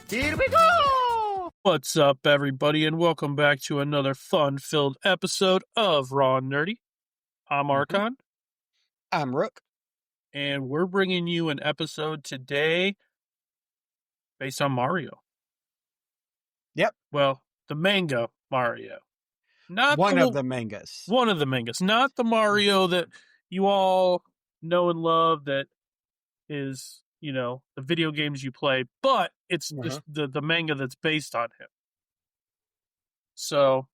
Here we go! What's up, everybody, and welcome back to another fun-filled episode of Raw and Nerdy. I'm Archon. I'm Rook. And we're bringing you an episode today based on Mario. Yep. Well, the manga Mario. Not one of the mangas. One of the mangas. Not the Mario that you all know and love that is, you know, the video games you play, but it's the manga that's based on him. So,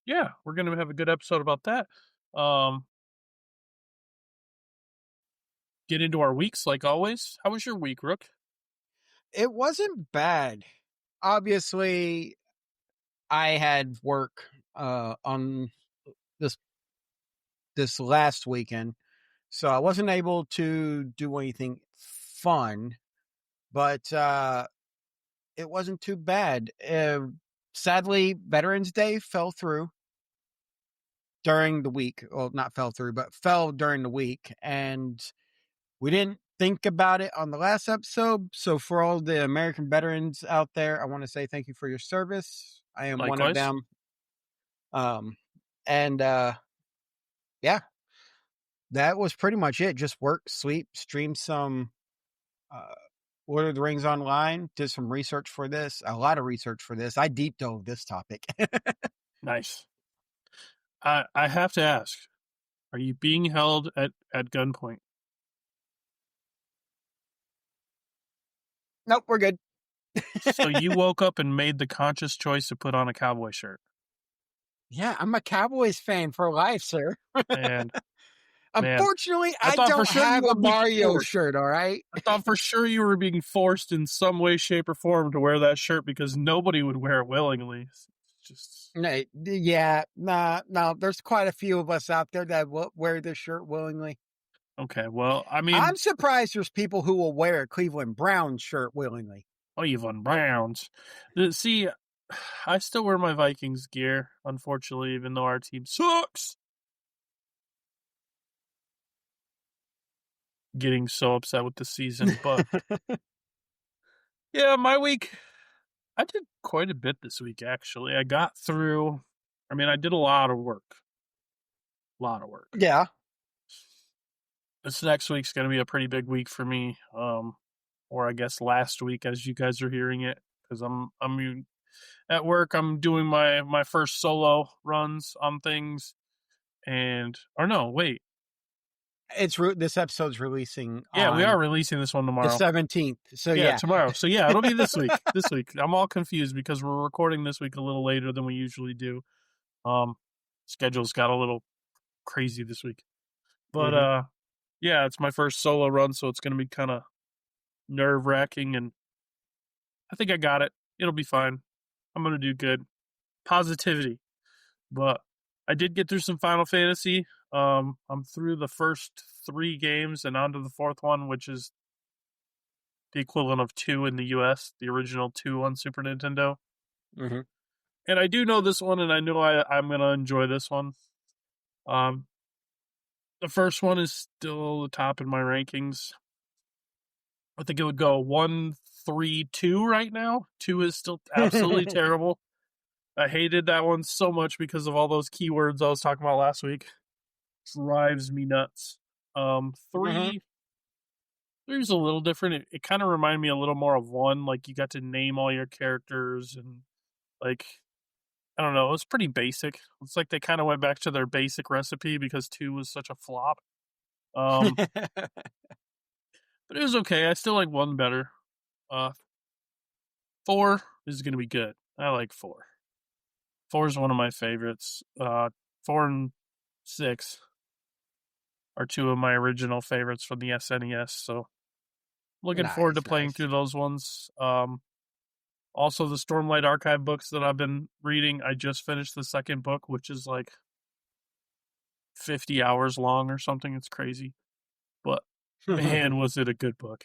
yeah, we're going to have a good episode about that. Get into our weeks like always. How was your week, Rook? It wasn't bad. Obviously, I had work on this last weekend, so I wasn't able to do anything fun, but it wasn't too bad. Sadly, Veterans Day fell through during the week. Well, not fell through, but fell during the week, and we didn't think about it on the last episode. So for all the American veterans out there, I want to say thank you for your service. I am one of them. Yeah, that was pretty much it. Just work, sleep, stream some Lord of the Rings online, did some research for this, a lot of research for this. I deep dove this topic. Nice. I have to ask, are you being held at gunpoint? Nope, we're good. So you woke up and made the conscious choice to put on a cowboy shirt. Yeah, I'm a Cowboys fan for life, sir. And unfortunately, I don't have a Mario shirt, all right? I thought for sure you were being forced in some way, shape, or form to wear that shirt because nobody would wear it willingly. Just no, there's quite a few of us out there that will wear this shirt willingly. Okay, well, I mean, I'm surprised there's people who will wear a Cleveland Browns shirt willingly. Cleveland Browns. See, I still wear my Vikings gear, unfortunately, even though our team sucks. Getting so upset with the season, but yeah, my week, I did quite a bit this week, actually. I got through, I did a lot of work. Yeah. This next week's going to be a pretty big week for me, or I guess last week as you guys are hearing it, because I'm at work. I'm doing my first solo runs on things, this episode's releasing. Yeah, we are releasing this one tomorrow, the 17th. So yeah, tomorrow. So yeah, it'll be this week. This week, I'm all confused because we're recording this week a little later than we usually do. Schedule's got a little crazy this week, but yeah, it's my first solo run, so it's going to be kind of nerve-wracking, and I think I got it. It'll be fine. I'm going to do good. Positivity. But I did get through some Final Fantasy. I'm through the first 3 games and on to the 4th one, which is the equivalent of 2 in the US, the original 2 on Super Nintendo. Mm-hmm. And I do know this one, and I know I'm going to enjoy this one. The first one is still the top in my rankings. I think it would go 1, 3, 2 right now. 2 is still absolutely terrible. I hated that one so much because of all those keywords I was talking about last week. Drives me nuts. 3 is a little different. It kind of reminded me a little more of 1. Like, you got to name all your characters and, like, I don't know. It was pretty basic. It's like they kind of went back to their basic recipe because 2 was such a flop. But it was okay. I still like 1 better. 4 is going to be good. I like 4. 4 is one of my favorites. 4 and 6 are 2 of my original favorites from the SNES. So looking forward to playing through those ones. Also, the Stormlight Archive books that I've been reading, I just finished the 2nd book, which is like 50 hours long or something. It's crazy. But man, was it a good book.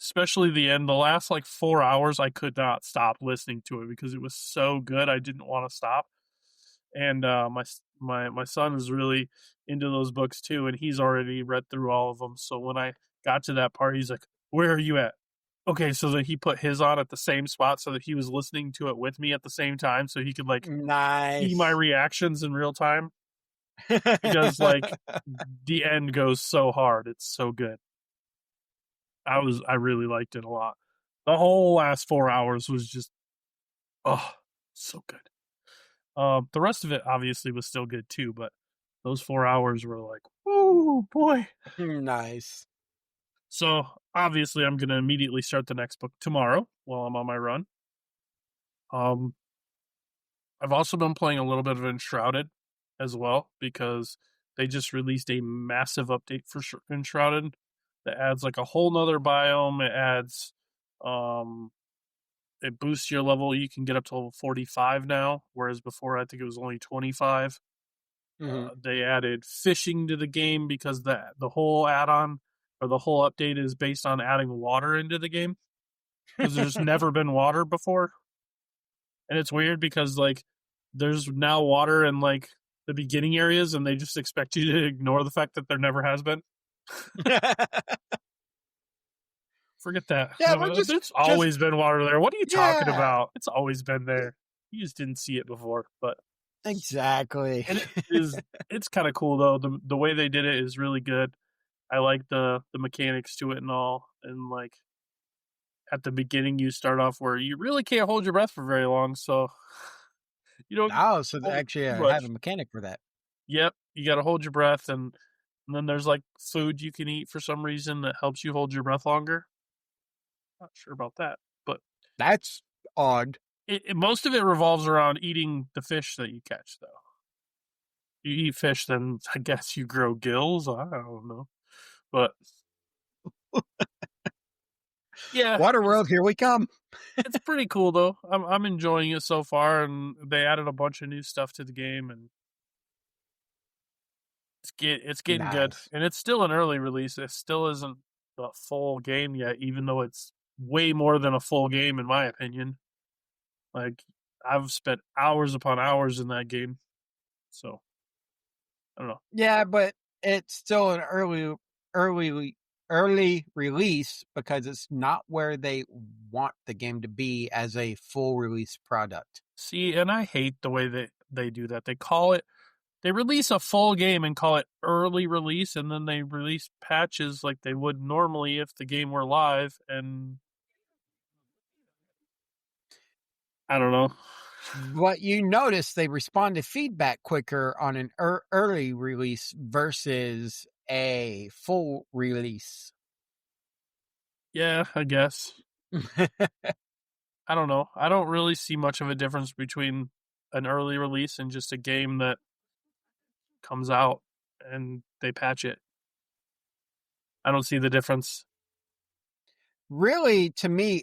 Especially the end. The last 4 hours, I could not stop listening to it because it was so good. I didn't want to stop. And my son is really into those books too, and he's already read through all of them. So when I got to that part, he's like, "Where are you at?" Okay, so that he put his on at the same spot, so that he was listening to it with me at the same time, so he could like see my Nice. reactions in real time. Because like the end goes so hard, it's so good. I really liked it a lot. The whole last 4 hours was just so good. The rest of it obviously was still good too, but those 4 hours were like, oh boy. Nice. So obviously, I'm gonna immediately start the next book tomorrow while I'm on my run. Um, I've also been playing a little bit of Enshrouded as well because they just released a massive update for Enshrouded that adds like a whole nother biome. It adds, um, it boosts your level. You can get up to level 45 now, whereas before I think it was only 25. Mm-hmm. They added fishing to the game because the whole add-on or the whole update is based on adding water into the game because there's never been water before, and it's weird because like there's now water in like the beginning areas, and they just expect you to ignore the fact that there never has been. Forget that. Yeah, we're There's just always been water there. What are you talking yeah, about? It's always been there. You just didn't see it before, but exactly. and it's kind of cool though. The way they did it is really good. I like the mechanics to it and all. And like at the beginning, you start off where you really can't hold your breath for very long, so you don't Oh, so they hold it actually too have a much. mechanic for that. Yep, you got to hold your breath, and then there's like food you can eat for some reason that helps you hold your breath longer. Not sure about that, but That's odd. most of it revolves around eating the fish that you catch. Though you eat fish, then I guess you grow gills. I don't know, but yeah, Waterworld, here we come. it's pretty cool though. I'm enjoying it so far, and they added a bunch of new stuff to the game, and it's getting good. Nice. And it's still an early release. It still isn't the full game yet, even though it's way more than a full game in my opinion. Like I've spent hours upon hours in that game, so I don't know. Yeah, but it's still an early early release because it's not where they want the game to be as a full release product. See, and I hate the way that they do that. They release a full game and call it early release, and then they release patches like they would normally if the game were live, and I don't know. But you notice they respond to feedback quicker on an early release versus a full release. Yeah, I guess. I don't know. I don't really see much of a difference between an early release and just a game that comes out and they patch it. I don't see the difference. Really, to me,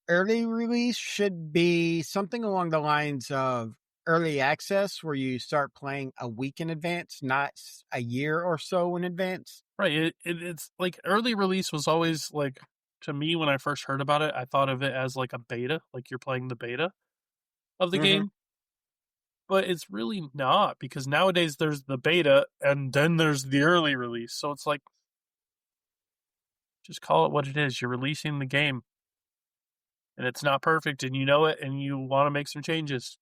early release should be something along the lines of early access, where you start playing a week in advance, not a year or so in advance. Right. It's like early release was always like, to me, when I first heard about it, I thought of it as like a beta, like you're playing the beta of the Mm-hmm. game. But it's really not because nowadays there's the beta and then there's the early release. So it's like, just call it what it is. You're releasing the game and it's not perfect and you know it and you want to make some changes.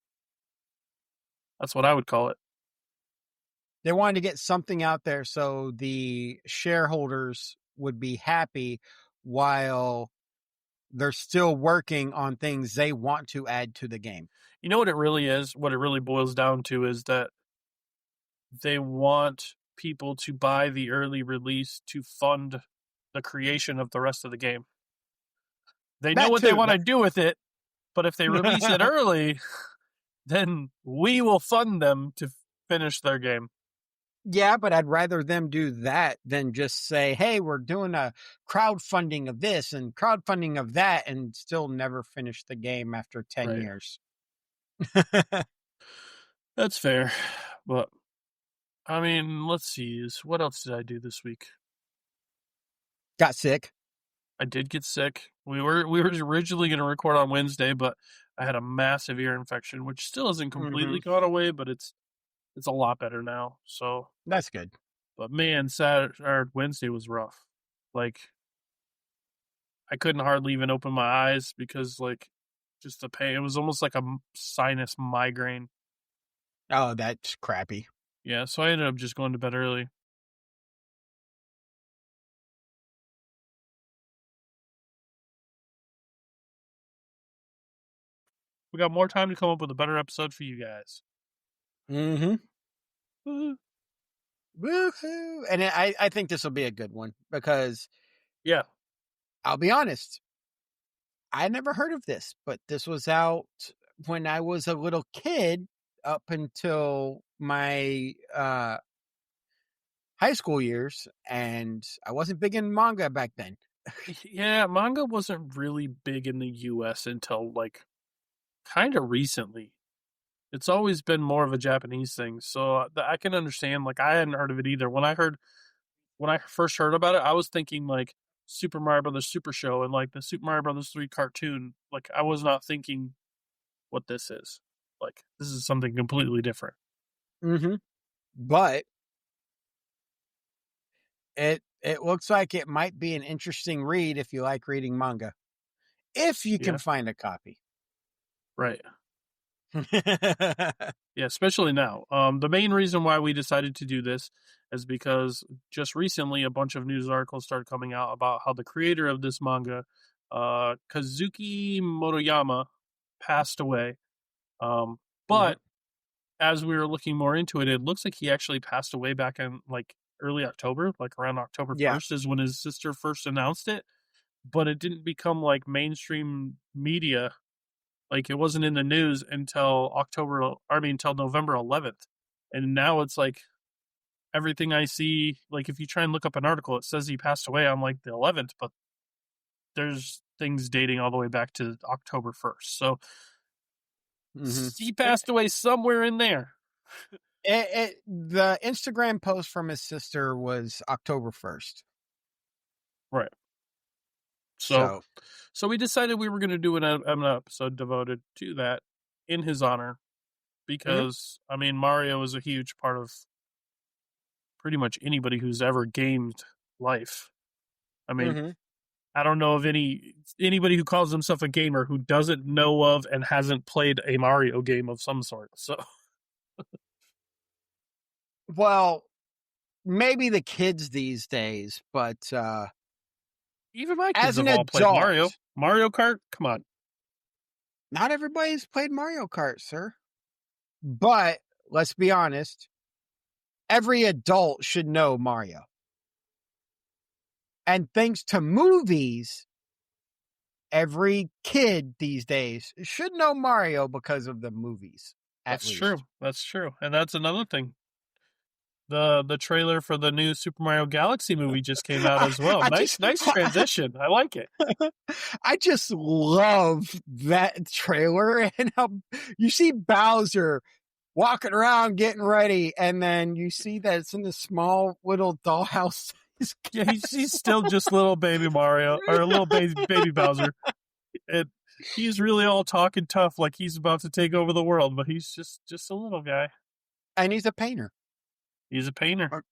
That's what I would call it. They wanted to get something out there so the shareholders would be happy while they're still working on things they want to add to the game. You know what it really is? What it really boils down to is that they want people to buy the early release to fund the creation of the rest of the game. They know That what they too. want to do with it, but if they release it early, then we will fund them to finish their game. Yeah, but I'd rather them do that than just say, hey, we're doing a crowdfunding of this and crowdfunding of that and still never finish the game after 10 Right. years. That's fair. But I mean, let's see. What else did I do this week? Got sick. I did get sick. We were originally going to record on Wednesday, but I had a massive ear infection, which still hasn't Mm-hmm. completely gone away, but it's It's a lot better now. So, That's good. but man, Saturday or Wednesday was rough. Like I couldn't hardly even open my eyes because like just the pain. It was almost like a sinus migraine. Oh, that's crappy. Yeah, so I ended up just going to bed early. We got more time to come up with a better episode for you guys. Mm-hmm. Woo-hoo. Woohoo! And I think this will be a good one because Yeah. I'll be honest, I never heard of this, but this was out when I was a little kid up until my high school years, and I wasn't big in manga back then. Yeah, manga wasn't really big in the US until like kind of recently. It's always been more of a Japanese thing. So I can understand like I hadn't heard of it either. When I first heard about it, I was thinking like Super Mario Brothers Super Show and like the Super Mario Brothers 3 cartoon. Like I was not thinking what this is. Like this is something completely different. Mm-hmm. But it looks like it might be an interesting read if you like reading manga, if you can Yeah. find a copy. Right. Yeah, especially now. The main reason why we decided to do this is because just recently a bunch of news articles started coming out about how the creator of this manga, Kazuki Motoyama, passed away. Mhm. But as we were looking more into it, it looks like he actually passed away back in like early October, like around October Yeah. 1st is when his sister first announced it. But it didn't become like mainstream media, like it wasn't in the news until until November 11th. And now it's like everything I see, like if you try and look up an article, it says he passed away on like the 11th, but there's things dating all the way back to October 1st. So Mhm. he passed away somewhere in there. The Instagram post from his sister was October 1st. Right. So, So, so we decided we were going to do an episode devoted to that in his honor mhm, because, I mean, Mario is a huge part of pretty much anybody who's ever gamed life. I mean, mhm. I don't know of anybody who calls himself a gamer who doesn't know of and hasn't played a Mario game of some sort. So Well, maybe the kids these days, but even my kids as an have all played Mario. adult, Mario Kart, come on. not everybody's played Mario Kart, sir. But let's be honest, every adult should know Mario. And thanks to movies, every kid these days should know Mario because of the movies, at That's true. least. That's true. And that's another thing. The trailer for the new Super Mario Galaxy movie just came out I, as well. I Nice just nice transition. I like it. I just love that trailer and how you see Bowser walking around getting ready, and then you see that it's in the small little dollhouse. Yeah, he's still just little baby Mario or little baby Bowser. And he's really all talking tough like he's about to take over the world, but he's just a little guy. And he's a painter, He's a painter.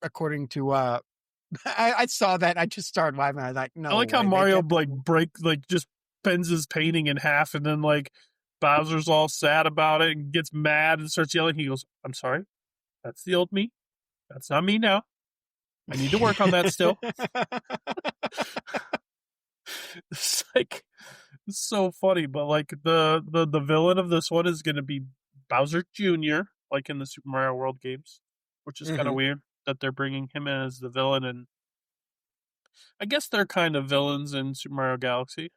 according to I saw that. I just started laughing. I was like, I no like how way. They Mario can't. like just bends his painting in half, and then like Bowser's all sad about it and gets mad and starts yelling. He goes, "I'm sorry, that's the old me. That's not me now. I need to work on that still." It's like it's so funny, but like the villain of this one is going to be Bowser Jr. like in the Super Mario World games, which is kind of Mhm. weird that they're bringing him in as the villain, and I guess they're kind of villains in Super Mario Galaxy.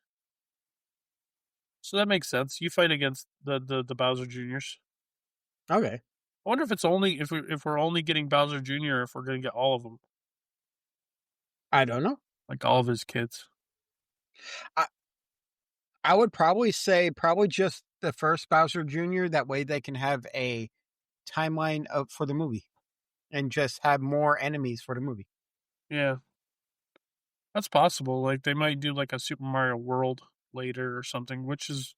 So that makes sense. You fight against the Bowser Juniors. Okay. I wonder if it's only if we're only getting Bowser Jr. if we're going to get all of them, I don't know. like all of his kids. I, I would probably say probably just the first Bowser Jr. That way they can have a timeline of for the movie and just have more enemies for the movie. Yeah, that's possible. Like they might do like a Super Mario World later or something, which is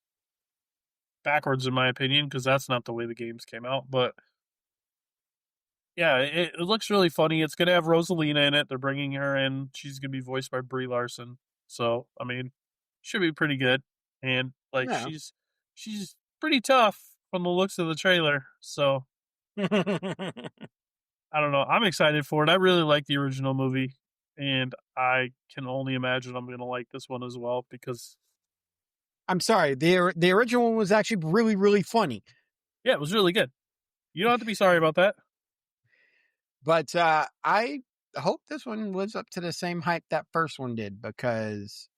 backwards in my opinion because that's not the way the games came out. But Yeah, it looks really funny. It's gonna have Rosalina in it. They're bringing her in. She's gonna be voiced by Brie Larson. So I mean, should be pretty good. And like Yeah. she's pretty tough from the looks of the trailer. So I don't know. I'm excited for it. I really like the original movie, and I can only imagine I'm gonna like this one as well because I'm sorry. The original one was actually really, really funny. yeah, it was really good. You don't have to be sorry about that. But I hope this one lives up to the same hype that first one did, because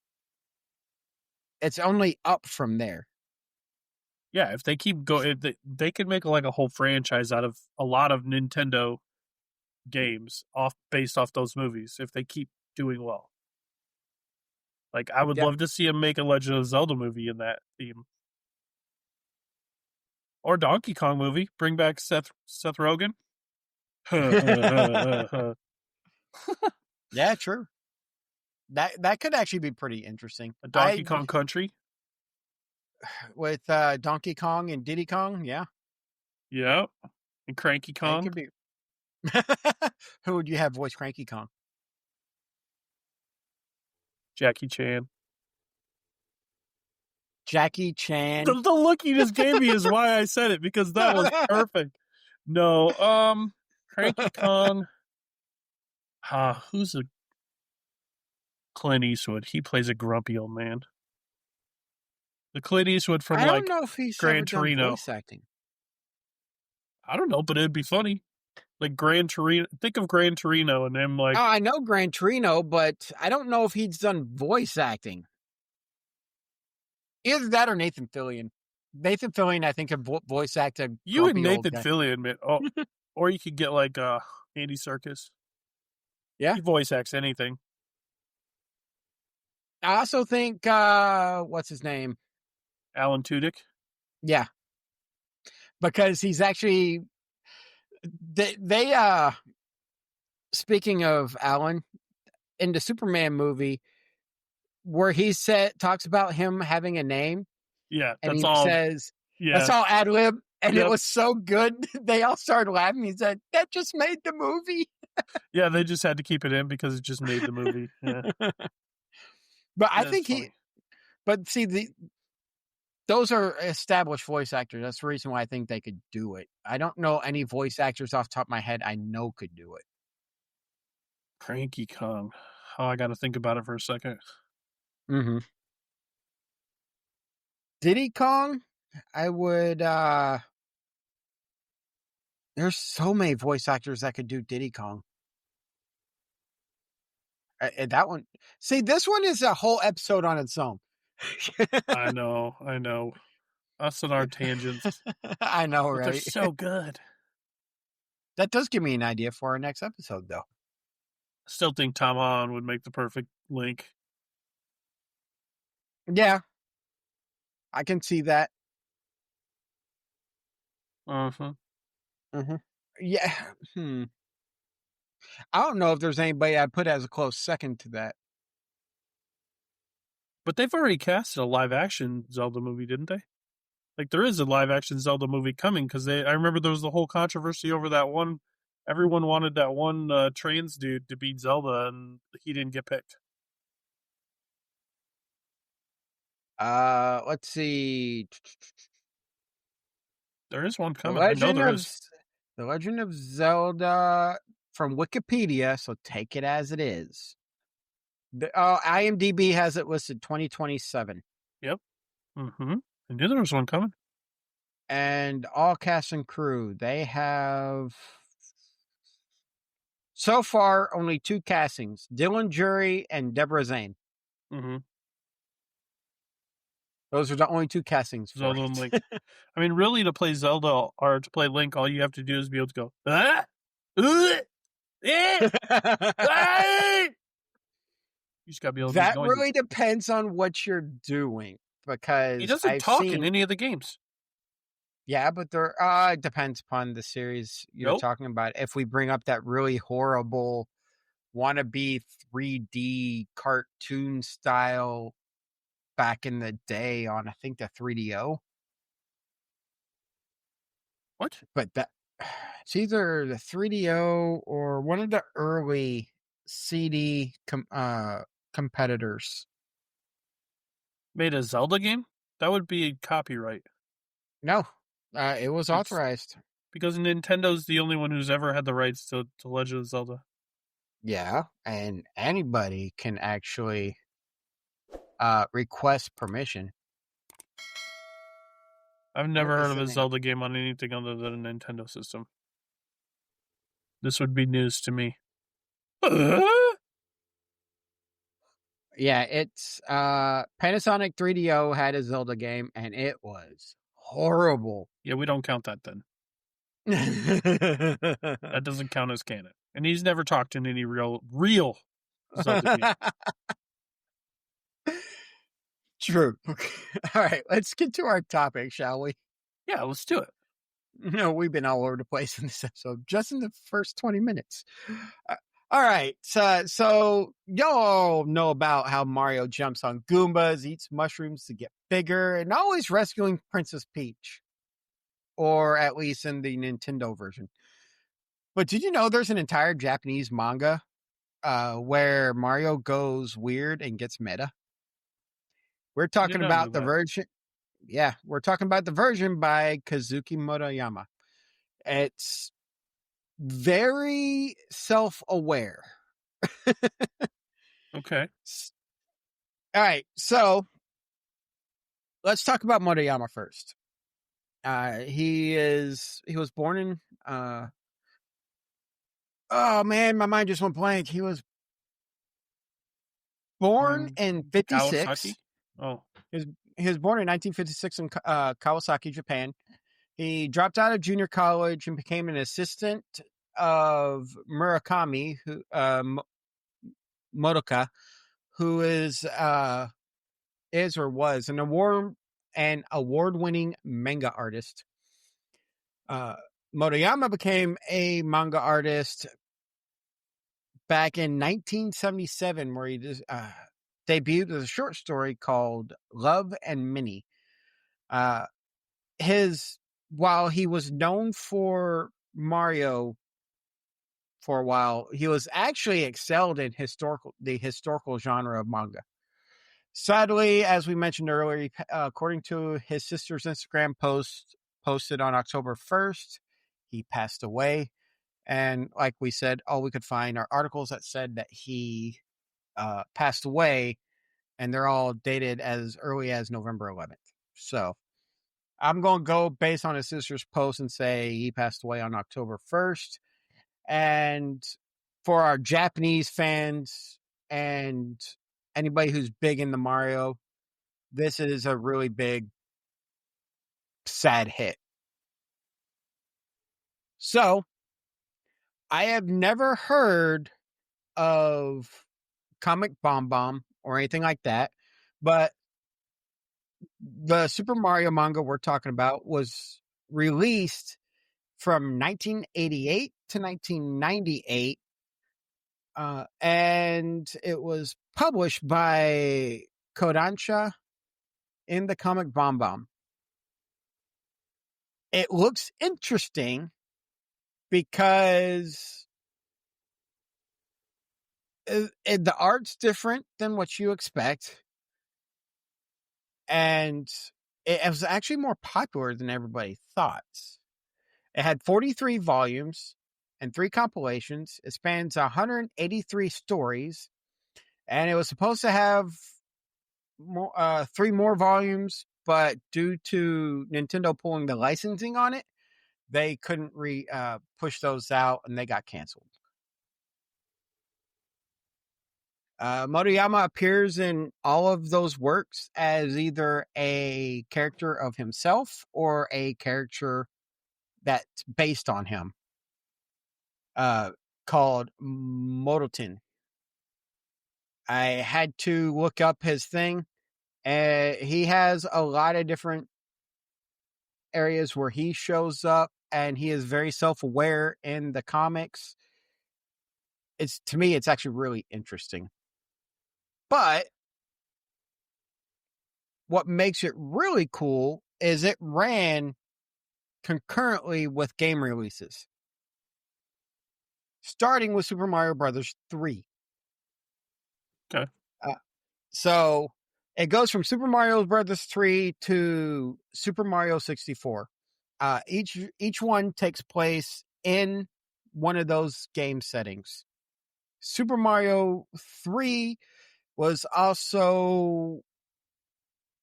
it's only up from there. Yeah, if they keep going, they could make like a whole franchise out of a lot of Nintendo games based off those movies if they keep doing well. Like I would Yeah. love to see them make a Legend of Zelda movie in that theme. Or Donkey Kong movie. Bring back Seth Rogen. A Yeah, true. That could actually be pretty interesting. Donkey Kong Country. With Donkey Kong and Diddy Kong, yeah. Yeah. And Cranky It Kong. could be. Who would you have voice Cranky Kong? Jackie Chan. Jackie Chan. The look you just gave me is why I said it, because that was perfect. No, Cranky Kong. Who's a Clint Eastwood? He plays a grumpy old man. The Clint Eastwood from I don't like know if he's ever Gran done Torino. voice acting. I don't know, but it'd be funny. Like Gran Torino. Think of Gran Torino and him like. Oh, I know Gran Torino, but I don't know if he's done voice acting. Either that or Nathan Fillion. Nathan Fillion, I think, could voice act a You and grumpy old Nathan guy. Fillion, man. Oh, or you could get like Andy Serkis. Yeah. He voice acts anything. I also think, what's his name? Alan Tudyk. Yeah. Because he's actually, speaking of Alan, in the Superman movie, where he talks about him having a name, Yeah, and that's he all. says, Yeah, that's all ad lib, and it Yep. was so good. They all started laughing. He said, that just made the movie. Yeah, they just had to keep it in because it just made the movie. Yeah, But I that's think funny. but see, those are established voice actors. That's the reason why I think they could do it. I don't know any voice actors off the top of my head I know could do it. Cranky Kong. Oh, I got to think about it for a second. Mm-hmm. Diddy Kong, I would. There's so many voice actors that could do Diddy Kong. That one. See, this one is a whole episode on its own. I know. Us and our tangents, I know, but they're right? so good. That does give me an idea for our next episode, though. Still think Tom Holland would make the perfect Link. Yeah, I can see that. Uh-huh. Mm-hmm. Yeah. I don't know if there's anybody I'd put as a close second to that. But they've already casted a live action Zelda movie, didn't they? Like there is a live action Zelda movie coming because I remember there was the whole controversy over that one. Everyone wanted that one trans dude to beat Zelda, and he didn't get picked. Let's see. There is one The coming. I know Legend there of is. The Legend of Zelda from Wikipedia, so take it as it is. The IMDb has it listed 2027. Yep. Mm-hmm. I knew there was one coming. And all cast and crew, they have so far only 2 castings: Dylan Jury and Deborah Zane. Mm-hmm. Those are the only 2 castings for Zelda it. and Link. I mean, really, to play Zelda or to play Link, all you have to do is be able to go, ah! Ah! You just gotta be able to make That noises. really depends on what you're doing, because He doesn't I've talk seen in any of the games. Yeah, but there it depends upon the series you're Nope. talking about. If we bring up that really horrible wannabe 3D cartoon style back in the day on, I think, the 3DO. What? But that It's either the 3DO or one of the early CD competitors. Made a Zelda game? That would be copyright. No, it was It's authorized. because Nintendo's the only one who's ever had the rights to Legend of Zelda. Yeah, and anybody can actually request permission. I've What never heard is of the a name? Zelda game on anything other than a Nintendo system. This would be news to me. Yeah, it's Panasonic 3DO had a Zelda game and it was horrible. Yeah, we don't count that then. True. That doesn't count as canon. And he's never talked in any real Zelda game. Okay. All right, let's get to our topic, shall we? Yeah, let's do it. No, we've been all over the place in this episode, just in the first 20 minutes. Uh, all right, so y'all know about how Mario jumps on Goombas, eats mushrooms to get bigger, and always rescuing Princess Peach, or at least in the Nintendo version. But did you know there's an entire Japanese manga where Mario goes weird and gets meta? We're I did talking not know about the that. version. Yeah, we're talking about the version by Kazuki Motoyama. It's very self-aware. Okay. All right, so let's talk about Motoyama first. He was born in oh man, my mind just went blank. He was born in 56. Kawasaki? Oh. He was born in 1956 in Kawasaki, Japan. He dropped out of junior college and became an assistant of Murakami, who Motoka, who is or was an award-winning manga artist. Motoyama became a manga artist back in 1977, where he just, debuted with a short story called Love and Minnie. While he was known for Mario for a while, he was actually excelled in the historical genre of manga. Sadly, as we mentioned earlier, according to his sister's Instagram post posted on October 1st, he passed away. And like we said, all we could find are articles that said that he passed away, and they're all dated as early as November 11th. So I'm going to go based on his sister's post and say he passed away on October 1st. And for our Japanese fans and anybody who's big in the Mario, this is a really big, sad hit. So I have never heard of Comic Bomb Bomb or anything like that, but the Super Mario manga we're talking about was released from 1988 to 1998, and it was published by Kodansha in the Comic Bomb Bomb. It looks interesting because the art's different than what you expect, and it was actually more popular than everybody thought. It had 43 volumes and 3 compilations. It spans 183 stories, and it was supposed to have 3 more volumes, but due to Nintendo pulling the licensing on it, they couldn't push those out, and they got canceled. Motoyama appears in all of those works as either a character of himself or a character that's based on him, called Mototin. I had to look up his thing. He has a lot of different areas where he shows up, and he is very self-aware in the comics. To me, it's actually really interesting. But what makes it really cool is it ran concurrently with game releases. starting with Super Mario Brothers 3. Okay. Uh, so it goes from Super Mario Brothers 3 to Super Mario 64. Each one takes place in one of those game settings. Super Mario 3 was also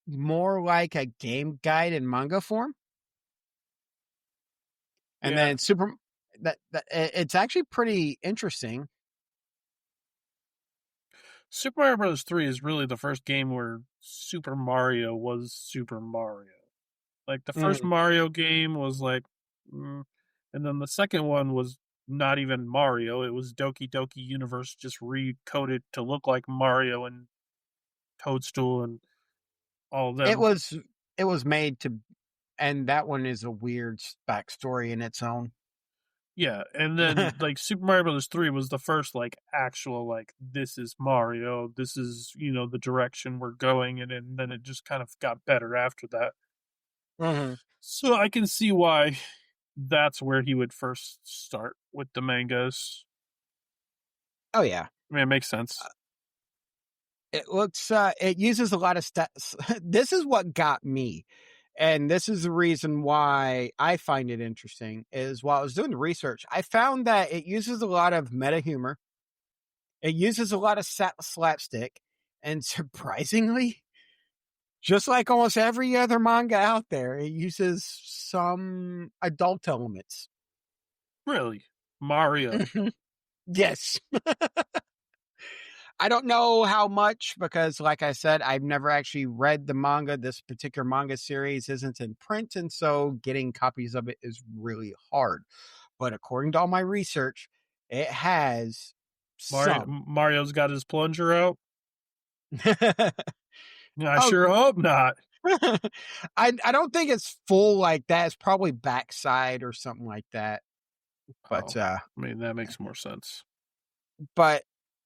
more like a game guide in manga form. And Yeah. then it's actually pretty interesting. Super Mario Bros. 3 is really the first game where Super Mario was Super Mario. Like the first Mm. Mario game was like, and then the second one was not even Mario. It was Doki Doki Universe just recoded to look like Mario and Toadstool and all of It them. was made to, and that one is a weird backstory in its own. Yeah, and then like Super Mario Bros. 3 was the first like actual like this is Mario, this is the direction we're going in, and then it just kind of got better after that. Mm-hmm. So I can see why that's where he would first start with the mangas. Oh yeah, I mean, it makes sense. it uses a lot of stats. This is what got me, and this is the reason why I find it interesting. Is while I was doing the research, I found that it uses a lot of meta humor. It uses a lot of slapstick, and surprisingly, just like almost every other manga out there, it uses some adult elements. Really, Mario. Yes. I don't know how much because, like I said, I've never actually read the manga. This particular manga series isn't in print, and so getting copies of it is really hard. But according to all my research, it has some. Mario's got his plunger out. I Oh, sure hope not. I don't think it's full like that. It's probably backside or something like that. Oh, But I mean that makes more sense. but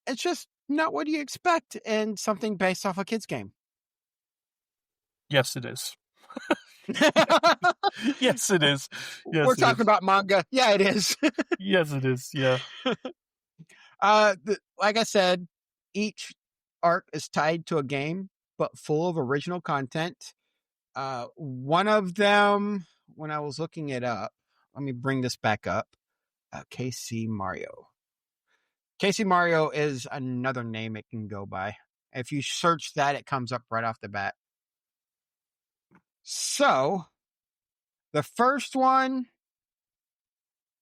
it's just not what you expect in something based off a kid's game. Yes, it is. Yes, it is. We're Yes, it talking is. about manga. Yeah, it is. Yes, it is. Yeah. Like I said, each arc is tied to a game, but full of original content. One of them, when I was looking it up, let me bring this back up. KC Mario. KC Mario is another name it can go by. If you search that, it comes up right off the bat. So, the first one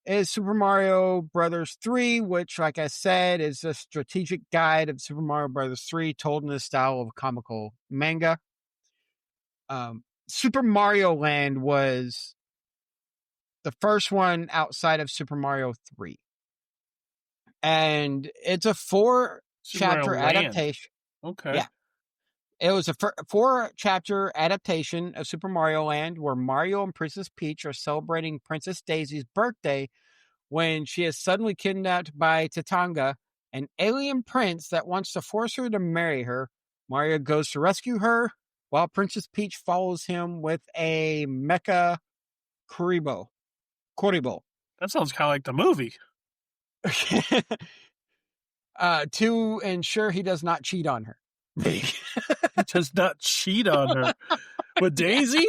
is Super Mario Brothers 3, which, like I said, is a strategic guide of Super Mario Brothers 3 told in the style of a comical manga. Super Mario Land was the first one outside of Super Mario 3. And it's a Super Mario 4-chapter Land. adaptation. Okay. Yeah. It was a 4-chapter adaptation of Super Mario Land where Mario and Princess Peach are celebrating Princess Daisy's birthday when she is suddenly kidnapped by Tatanga, an alien prince that wants to force her to marry her. Mario goes to rescue her, while Princess Peach follows him with a mecha Kuribo. Kuribo. That sounds kind of like the movie. To ensure he does not cheat on her. He does not cheat on her. With Yeah. Daisy?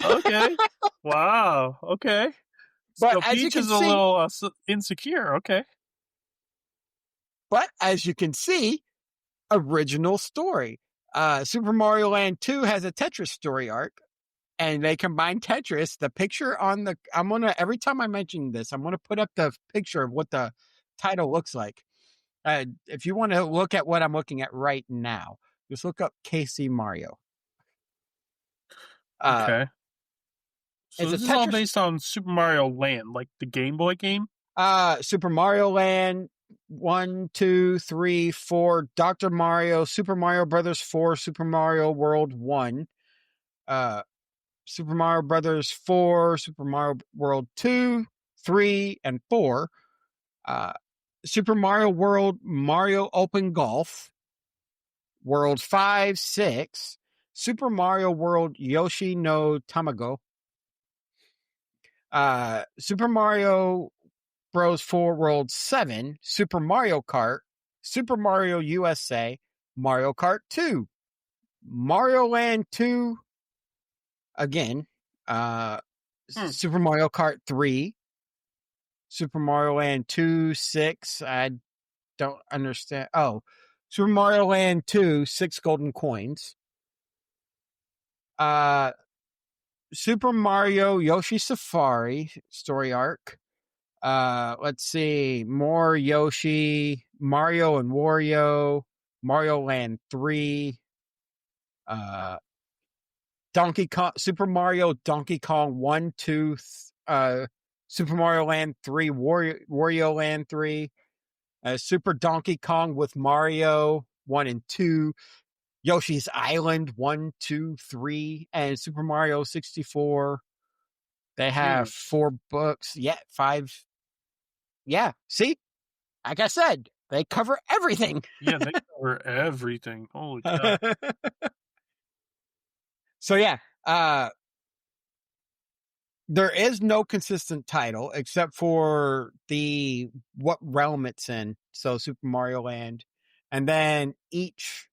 Okay. Wow. Okay. But So as you Peach can is a see, little insecure. Okay. original story. Super Mario Land 2 has a Tetris story arc, and they combine Tetris. The picture on the every time I mention this, I'm gonna put up the picture of what the title looks like. If you want to look at what I'm looking at right now, just look up KC Mario. Uh, Okay. So it's a this is all Tetris. based on Super Mario Land, like the Game Boy game? Super Mario Land 1, 2, 3, 4, Dr. Mario, Super Mario Brothers 4, Super Mario World 1, uh, Super Mario Brothers 4, Super Mario World 2, 3, and 4, uh, Super Mario World Mario Open Golf, World 5, 6, Super Mario World Yoshi no Tamago, Super Mario Bros. 4 World 7, Super Mario Kart, Super Mario USA, Mario Kart 2, Mario Land 2, again, Hmm. Super Mario Kart 3, Super Mario Land 2, 6. I don't understand. Oh, Super Mario Land 2, 6 golden coins. Uh, Super Mario Yoshi Safari story arc. Let's see, more Yoshi, Mario and Wario, Mario Land 3, uh, Donkey Kong, Super Mario Donkey Kong 1, 2, Super Mario Land 3, Wario Land 3, Super Donkey Kong with Mario 1 and 2, Yoshi's Island 1, 2, 3, and Super Mario 64. They have Jeez. 4 books. Yeah, 5. Yeah, see? Like I said, they cover everything. Yeah, they cover everything. Holy cow. So yeah, uh there is no consistent title except for the what realm it's in. So Super Mario Land. And then each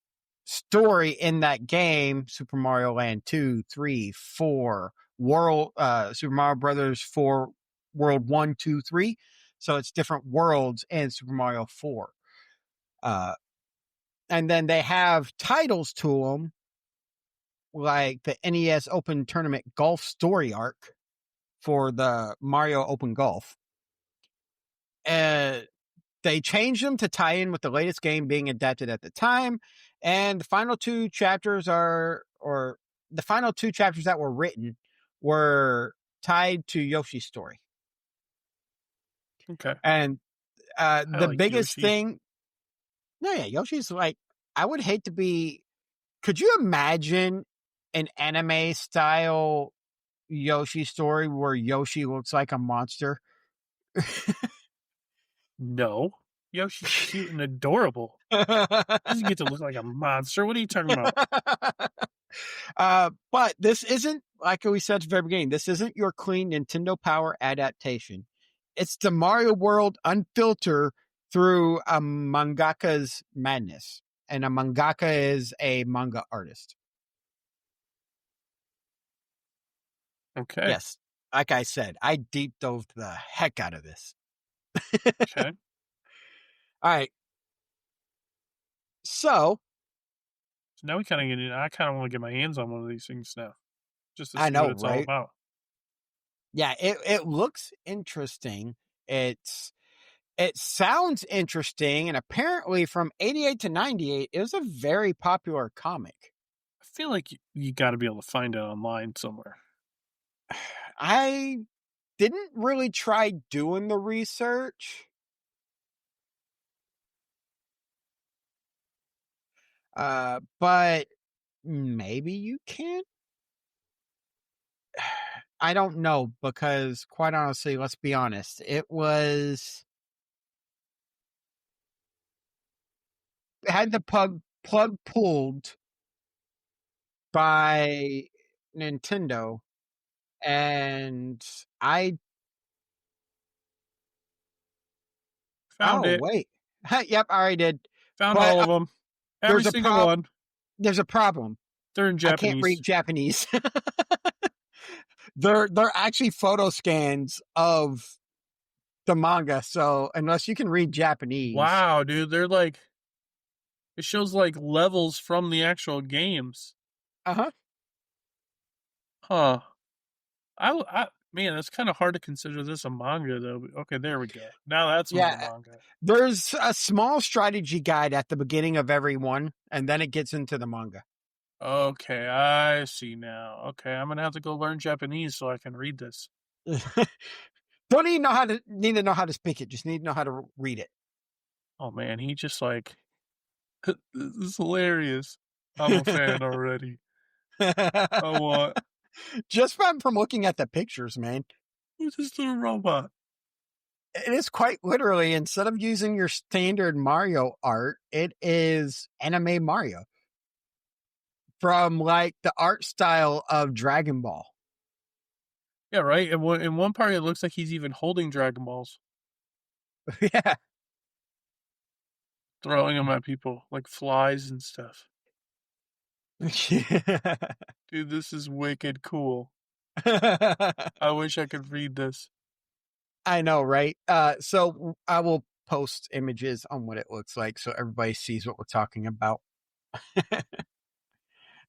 story in that game, Super Mario Land 2, 3, 4, World Super Mario Brothers 4 World 1, 2, 3. So it's different worlds in Super Mario 4. Uh and then they have titles to them like the NES Open Tournament Golf Story Arc for the Mario Open Golf. They changed them to tie in with the latest game being adapted at the time, and the final 2 chapters that were written were tied to Yoshi's story. Okay. And I the like biggest Yoshi. thing, no, yeah, Yoshi's like, I would hate to be. Could you imagine an anime style Yoshi story where Yoshi looks like a monster? No. Yoshi's cute and adorable. He doesn't get to look like a monster. What are you talking about? But this isn't, like we said at the very beginning, this isn't your clean Nintendo Power adaptation. It's the Mario World unfiltered through a mangaka's madness. And a mangaka is a manga artist. Okay. Yes. Like I said, I deep dove the heck out of this. Okay. All right. So So now we kind of get in. I kind of want to get my hands on one of these things now, just to I see what know, it's all right? about. Yeah, it looks interesting. It sounds interesting, and apparently from 88 to 98, it was a very popular comic. I feel like you got to be able to find it online somewhere. I didn't really try doing the research. But maybe you can. I don't know because, quite honestly, let's be honest, it had the plug pulled by Nintendo, and I Found oh it. wait, yep, I already did. Found But all of them. Every there's a single one. there's a problem. They're in I can't read Japanese. Japanese. They're actually photo scans of the manga, so unless you can read Japanese, Wow, dude. They're like, it shows like levels from the actual games. uh-huh. Huh. Man, it's kind of hard to consider this a manga, though. Okay, there we go. Now that's more Yeah, manga. there's a small strategy guide at the beginning of every one, and then it gets into the manga. Okay, I see now. Okay, I'm gonna have to go learn Japanese so I can read this. Don't even need to know how to speak it. Just need to know how to read it. Oh man, he just like this is hilarious. I'm a fan already. I want Just from looking at the pictures, man. who's this little robot? It is quite literally, instead of using your standard Mario art, it is anime Mario from like the art style of Dragon Ball. Yeah, right. In one part, it looks like he's even holding Dragon Balls. Yeah. throwing them at people like flies and stuff. Dude, this is wicked cool. I wish I could read this. I know, right? So I will post images on what it looks like so everybody sees what we're talking about.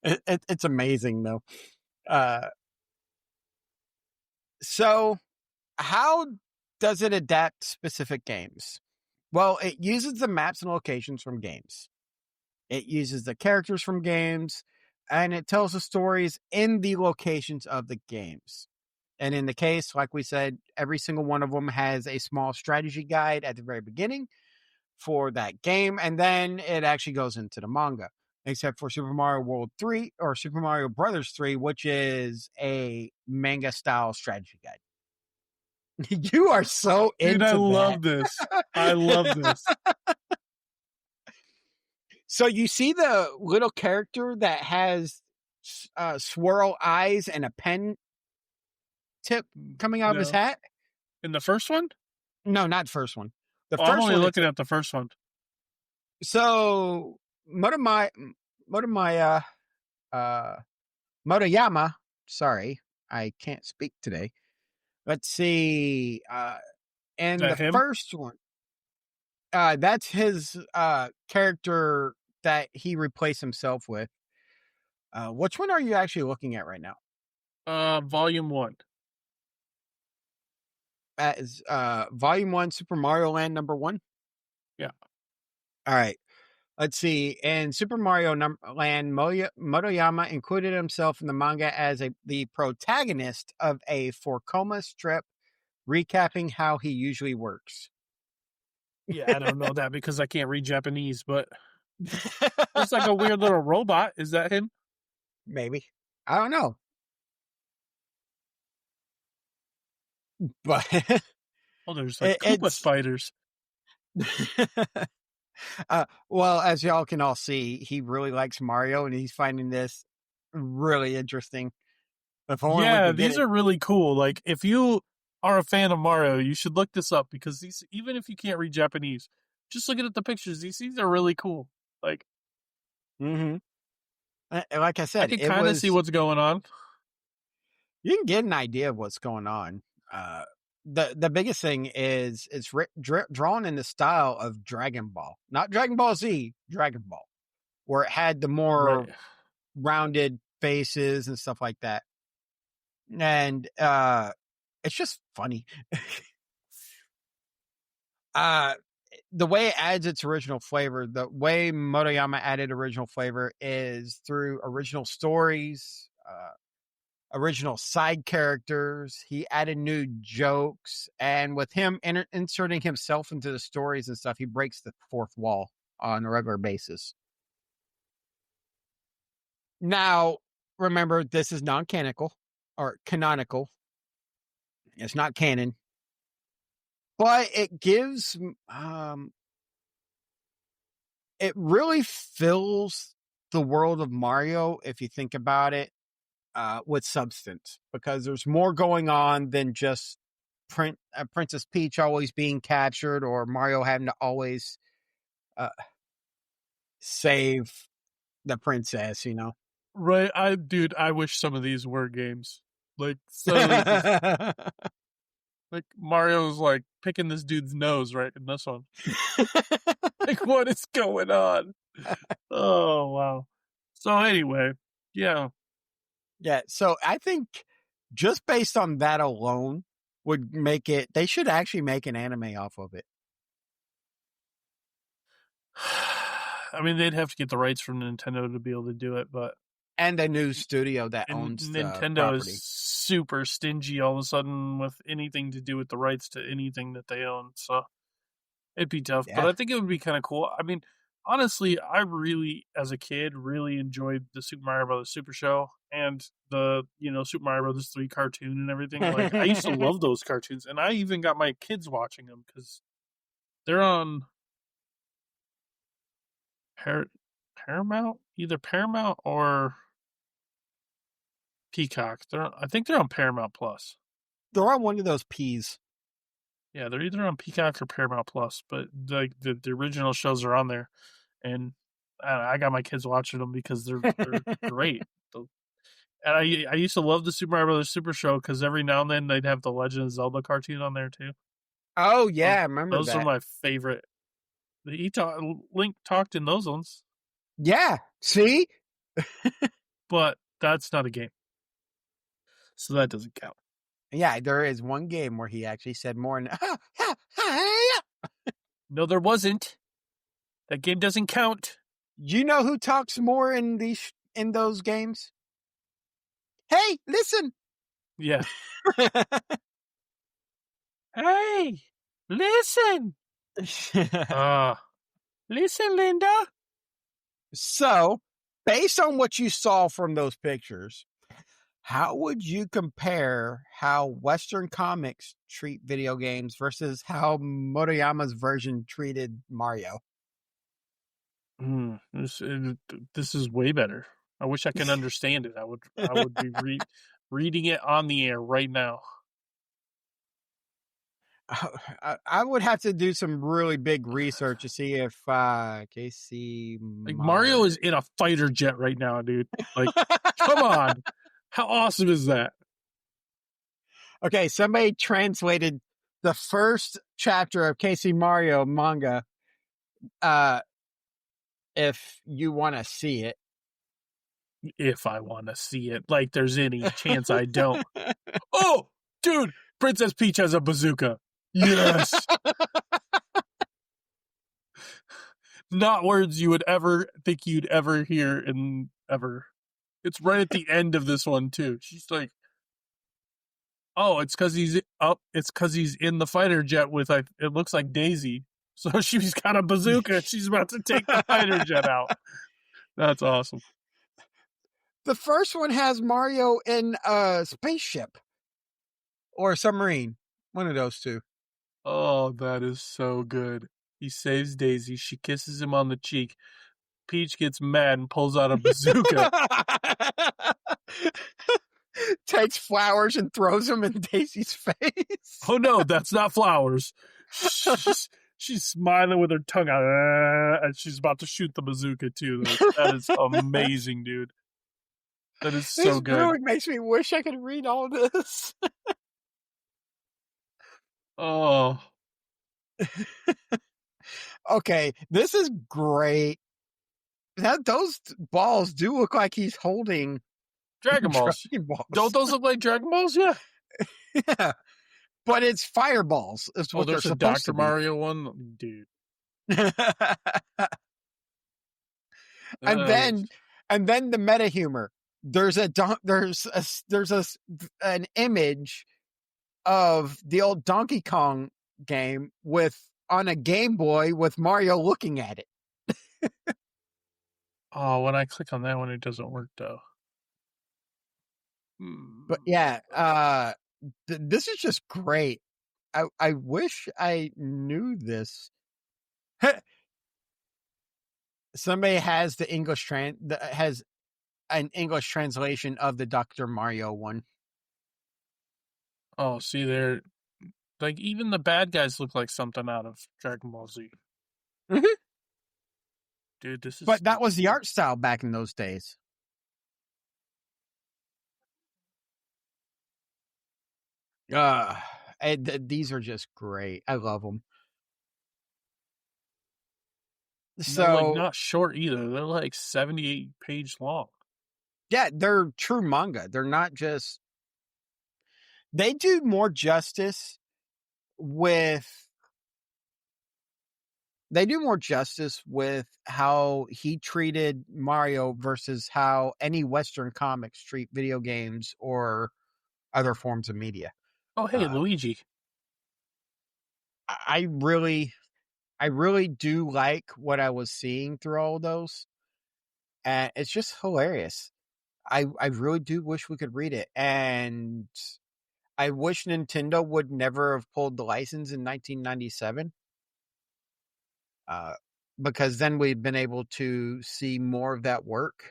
It's amazing, though. Uh, so, how does it adapt specific games? Well, it uses the maps and locations from games. It uses the characters from games, and it tells the stories in the locations of the games. And in the case, like we said, every single one of them has a small strategy guide at the very beginning for that game, and then it actually goes into the manga. Except for Super Mario World 3 or Super Mario Brothers 3, which is a manga style strategy guide. You are so Dude, I into that. love this. I love this. So you see the little character that has swirl eyes and a pen tip coming out of his No. hat? In the first one? No, not the first one. The Oh, I'm first only one, it's looking at the first one. so Motomaya, uh, Motoyama. Sorry, I can't speak today. Let's see. Is And that the him? first one, that's his character that he replaced himself with. Which one are you actually looking at right now? Volume 1. That is Volume 1, Super Mario Land #1. Yeah. All right. Let's see. In Super Mario Land, Motoyama included himself in the manga as the protagonist of a four-koma strip recapping how he usually works. Yeah, I don't know that because I can't read Japanese, but there's like a weird little robot. Is that him? Maybe. I don't know. But Oh, there's like Koopa it's spiders. well, as y'all can all see, he really likes Mario and he's finding this really interesting. If only we Yeah, could get these it. are really cool. Like, if you are a fan of Mario, you should look this up because these, even if you can't read Japanese, just looking at the pictures, these are really cool. Like, Mm-hmm. Like I I said, can it kind of see was, what's going on. you can get an idea of what's going on. Uh, the biggest thing is it's drawn in the style of Dragon Ball, not Dragon Ball Z, Dragon Ball, where it had the more Right. rounded faces and stuff like that. And it's just funny. uh the way it adds its original flavor, the way Motoyama added original flavor is through original stories, original side characters. He added new jokes, and with him inserting himself into the stories and stuff, he breaks the fourth wall on a regular basis. Now, remember, this is non-canonical or canonical. It's not canon, but it gives it really fills the world of Mario, if you think about it, with substance, because there's more going on than just Princess Peach always being captured or Mario having to always uh, save the princess, you know. Right. Dude, I wish some of these were games. Like, some of this is, like, Mario's, like, picking this dude's nose right in this one. Like, what is going on? Oh, wow. So, anyway, yeah. Yeah, so I think just based on that alone would make it. They should actually make an anime off of it. I mean, they'd have to get the rights from Nintendo to be able to do it, but And a new studio that and owns the Nintendo is property. super stingy all of a sudden with anything to do with the rights to anything that they own. So it'd be tough, but Yeah. I think it would be kind of cool. I mean, honestly, I really, as a kid, really enjoyed the Super Mario Brothers Super Show and the, Super Mario Brothers 3 cartoon and everything. Like, I used to love those cartoons, and I even got my kids watching them because they're on Paramount, either Paramount or Peacock. I think they're on Paramount Plus. They're on one of those peas. Yeah, they're either on Peacock or Paramount Plus, but the original shows are on there, and I got my kids watching them because they're great. And I used to love the Super Mario Brothers Super Show because every now and then they'd have the Legend of Zelda cartoon on there too. Oh yeah, I remember Those are that. my favorite. Link talked in those ones, Yeah, see? but that's not a game, so that doesn't count. Yeah, there is one game where he actually said more than No, there wasn't. That game doesn't count. You know who talks more in those games? Hey, listen. Yeah. Hey, listen. Listen, Linda. So, based on what you saw from those pictures, how would you compare how Western comics treat video games versus how Motoyama's version treated Mario? This is way better. I wish I could understand it. I would be reading it on the air right now. I would have to do some really big research to see if KC Like Mario is in a fighter jet right now, dude. Like, come on. How awesome is that? Okay, somebody translated the first chapter of KC Mario manga. If you want to see it, If I want to see it, like there's any chance I don't. Oh, dude, Princess Peach has a bazooka. Yes. Not words you would ever think you'd ever hear in ever. It's right at the end of this one too. She's like, "Oh, it's because he's up. It's because he's in the fighter jet with it looks like Daisy. So she's got a bazooka. She's about to take the fighter jet out. That's awesome. The first one has Mario in a spaceship or a submarine. One of those two. Oh, that is so good. He saves Daisy. She kisses him on the cheek. Peach gets mad and pulls out a bazooka. Takes flowers and throws them in Daisy's face. Oh no, that's not flowers. She's smiling with her tongue out, and she's about to shoot the bazooka too. That is amazing, dude. That is so this good. really makes me wish I could read all this. Oh. Okay, this is great. Those balls do look like he's holding Dragon Balls. Dragon Balls. Don't those look like Dragon Balls? Yeah. Yeah. But it's fireballs. Is what There's they're a supposed Dr. to be. Mario one? Dude. and then the meta humor. There's an image of the old Donkey Kong game on a Game Boy with Mario looking at it. Oh, when I click on that one, it doesn't work though. But yeah, this is just great. I wish I knew this. Somebody has the English has an English translation of the Dr. Mario one. Oh, see there, like even the bad guys look like something out of Dragon Ball Z. Mm-hmm. Dude, this is. But that was the art style back in those days. These are just great. I love them. So they're like not short either. They're like 78 page long. Yeah, they're true manga. They're not just. They do more justice with. They do more justice with how he treated Mario versus how any Western comics treat video games or other forms of media. Oh, hey, Luigi. I really do like what I was seeing through all those. And it's just hilarious. I really do wish we could read it. And I wish Nintendo would never have pulled the license in 1997. Because then we've been able to see more of that work.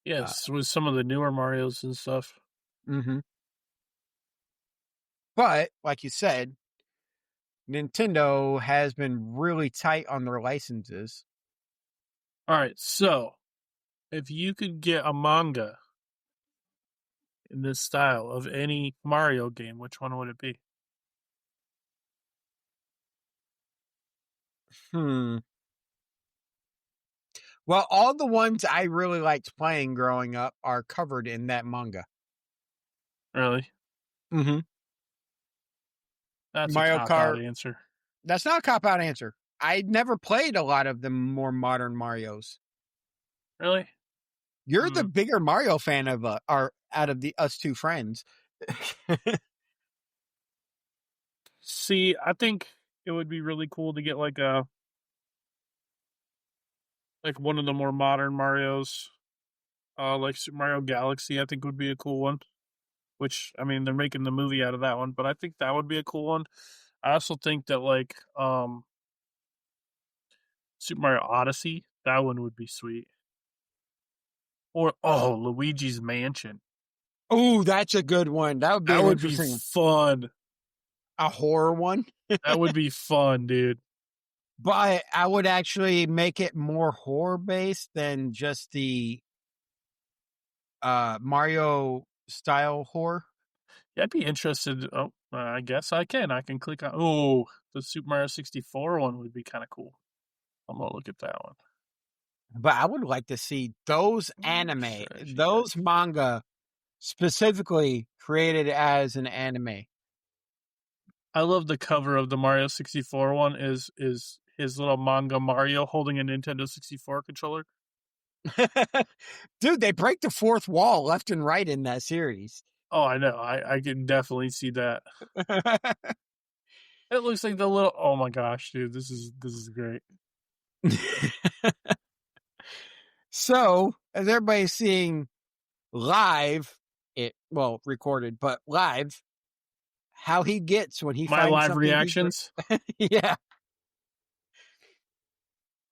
Yes, with some of the newer Marios and stuff. Mm-hmm. But, like you said, Nintendo has been really tight on their licenses. All right, so if you could get a manga in this style of any Mario game, which one would it be? Hmm. Well, all the ones I really liked playing growing up are covered in that manga. Really? Mm-hmm. That's a Mario cop out Kart. answer. That's not a cop out answer. I never played a lot of the more modern Marios. Really? You're the Hmm. bigger Mario fan of our out of the us two friends. See, I think it would be really cool to get like one of the more modern Marios, like Super Mario Galaxy. I think would be a cool one. Which I mean, they're making the movie out of that one, but I think that would be a cool one. I also think that like Super Mario Odyssey, that one would be sweet. Or Luigi's Mansion. Oh, that's a good one. That would be That an would be interesting fun. a horror one. That would be fun, dude. But I would actually make it more horror based than just the Mario style horror. Yeah, I'd be interested. Oh, I guess I can. I can click on. Oh, the Super Mario 64 one would be kind of cool. I'm gonna look at that one. But I would like to see those anime, Strategy guide. those manga specifically created as an anime. I love the cover of the Mario 64 one. Is his little manga Mario holding a Nintendo 64 controller? Dude, they break the fourth wall left and right in that series. Oh, I know. I can definitely see that. It looks like the little. Oh my gosh, dude, this is great. So, as everybody's seeing live, recorded, but live, how he gets when he My finds live something reactions. yeah.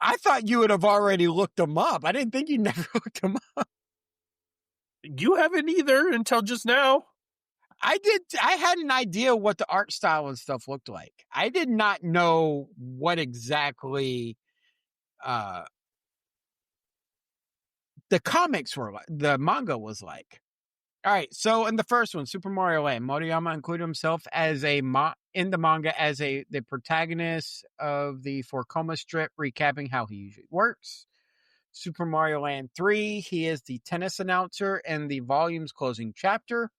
I thought you would have already looked them up. I didn't think you never looked them up. You haven't either until just now. I did. I had an idea what the art style and stuff looked like. I did not know what exactly uh, the comics were like, the manga was like. All right, so in the first one, Super Mario Land, Motoyama included himself as in the manga as the protagonist of the Forcoma strip, recapping how he usually works. Super Mario Land 3, he is the tennis announcer in the volume's closing chapter.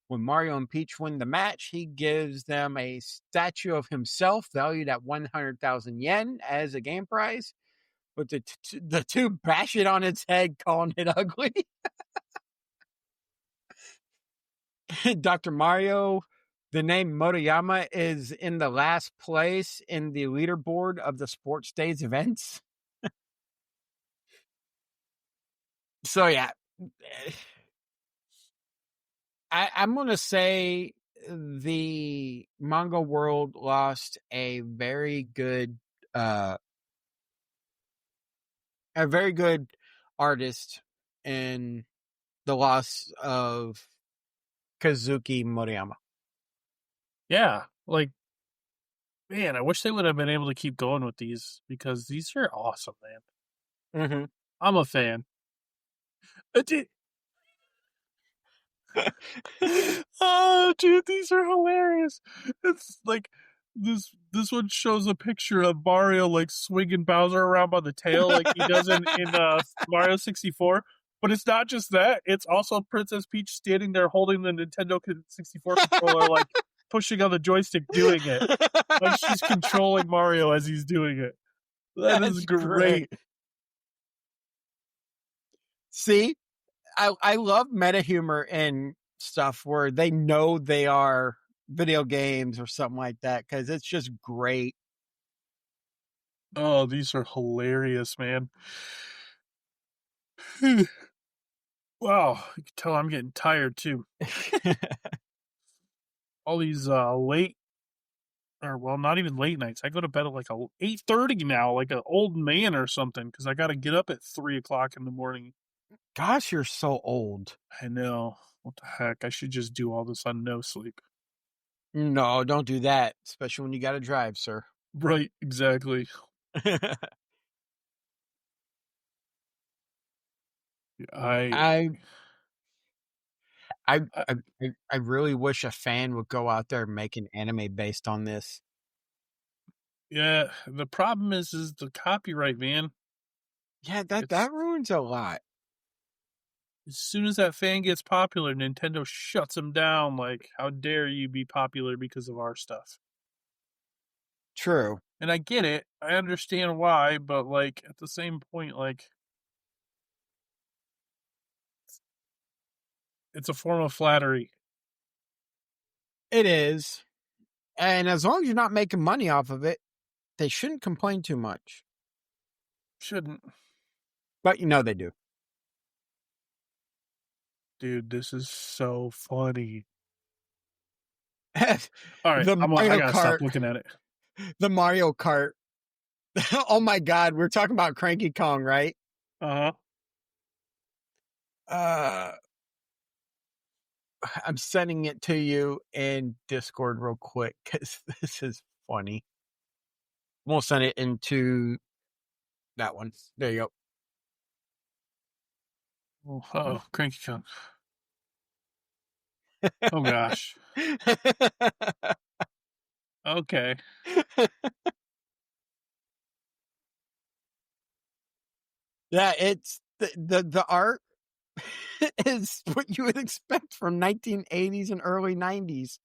When Mario and Peach win the match, he gives them a statue of himself valued at 100,000 yen as a game prize. But the two bash it on its head, calling it ugly. Dr. Mario, the name Motoyama is in the last place in the leaderboard of the sports days events. So yeah, I'm gonna say the manga world lost uh a very good artist in the loss of Kazuki Motoyama. Yeah, like man, I wish they would have been able to keep going with these because these are awesome, man. Mm-hmm. I'm a fan. Oh, dude, these are hilarious. It's like this one shows a picture of Mario like swinging Bowser around by the tail like he does in Mario 64. But it's not just that; it's also Princess Peach standing there holding the Nintendo 64 controller, like pushing on the joystick, doing it like she's controlling Mario as he's doing it. That is That's great. great. See, I love meta humor and stuff where they know they are video games or something like that because it's just great. Oh, these are hilarious, man. Wow, you can tell I'm getting tired too. All these late or well, not even late nights. I go to bed at like 8:30 now, like an old man or something, because I got to get up at 3 o'clock in the morning. Gosh, you're so old. I know. What the heck? I should just do all this on no sleep. No, don't do that, especially when you got to drive, sir. Right, exactly. I, I, I, I I really wish a fan would go out there and make an anime based on this. yeah, the problem is the copyright, man. Yeah, It's that ruins a lot. as soon as that fan gets popular, Nintendo shuts him down. Like, how dare you be popular because of our stuff? True. And I get it. I understand why, but like at the same point, like it's a form of flattery. It is. And as long as you're not making money off of it, they shouldn't complain too much. Shouldn't. But you know they do. Dude, this is so funny. All right, the I Mario gotta stop Kart. looking at it. The Mario Kart. Oh my God. We're talking about Cranky Kong, right? Uh Uh, I'm sending it to you in Discord real quick because this is funny. We'll send it into that one. There you huh. Oh, Cranky Kong. Oh gosh. go. Okay. Yeah, it's the art is what you would expect from 1980s and early 90s.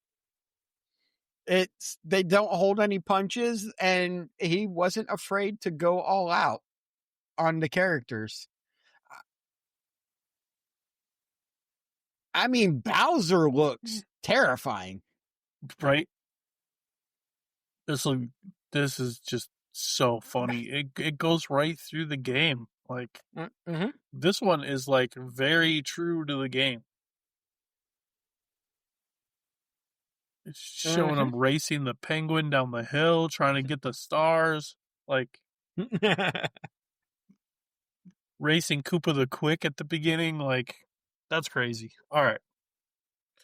It's they don't hold any punches, and he wasn't afraid to go all out on the characters. I mean, Bowser looks terrifying. Right. This will. This is just so funny. It goes right through the game. Like Mm-hmm. this one is like very true to the game. It's showing Mm-hmm. him racing the penguin down the hill, trying to get the stars, like racing Koopa the Quick at the beginning. Like, that's crazy. All right.